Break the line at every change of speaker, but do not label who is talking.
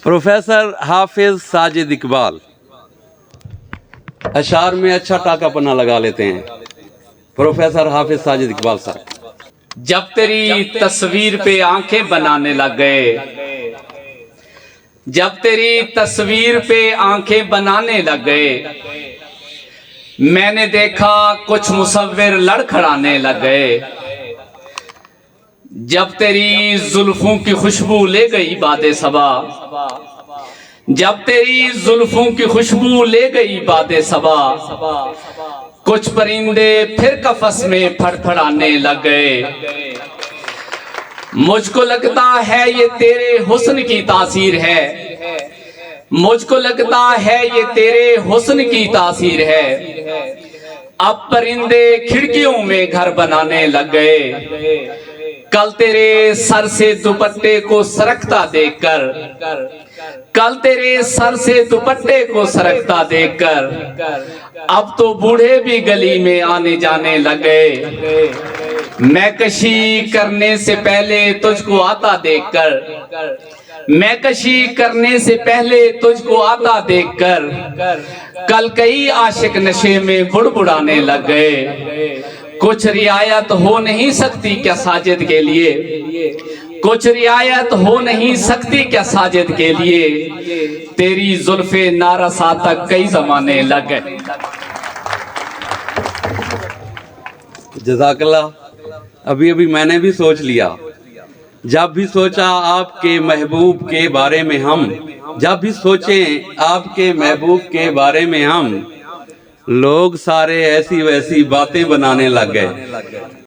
Professor हाफिज साजिद इकबाल अशार में अच्छा टाका पन्ना लगा लेते हैं। प्रोफेसर हाफिज साजिद इकबाल साहब।
जब तेरी तस्वीर पे आंखें बनाने लग गए, जब तेरी तस्वीर पे आंखें बनाने लग गए, मैंने देखा कुछ मुसव्विर लड़खड़ाने लग गए। जब तेरी जुल्फों की खुशबू ले गई बादे सबा, जब तेरी जुल्फों की खुशबू ले गई बादे सबा, कुछ परिंदे फिर कफस में फड़फड़ाने लग गए। मुझको लगता है ये तेरे हुस्न की तासीर है, मुझको लगता है ये तेरे हुस्न की तासीर है। अब परिंदे खिड़कियों में घर बनाने लग गए। कल तेरे सर से दुपट्टे को सरकता देखकर, कल तेरे सर से दुपट्टे को सरकता देखकर, अब तो बूढ़े भी गली में आने जाने लग गए। मैं कशी करने से पहले तुझको आता देखकर, मैं कशी करने से पहले तुझको आता देखकर, कल कई आशिक नशे में बुड़बुड़ाने लग गए। कुछ रियायत हो नहीं सकती क्या साजिद के लिए, कुछ रियायत हो नहीं सकती क्या साजिद के लिए, तेरी जुल्फे नारसा तक कई जमाने लग गए।
जज़ाकल्लाह। अभी अभी मैंने भी सोच लिया, जब भी सोचा आपके महबूब के बारे में हम, जब भी सोचें आपके महबूब के बारे में हम, लोग सारे ऐसी वैसी बातें बनाने लग गए।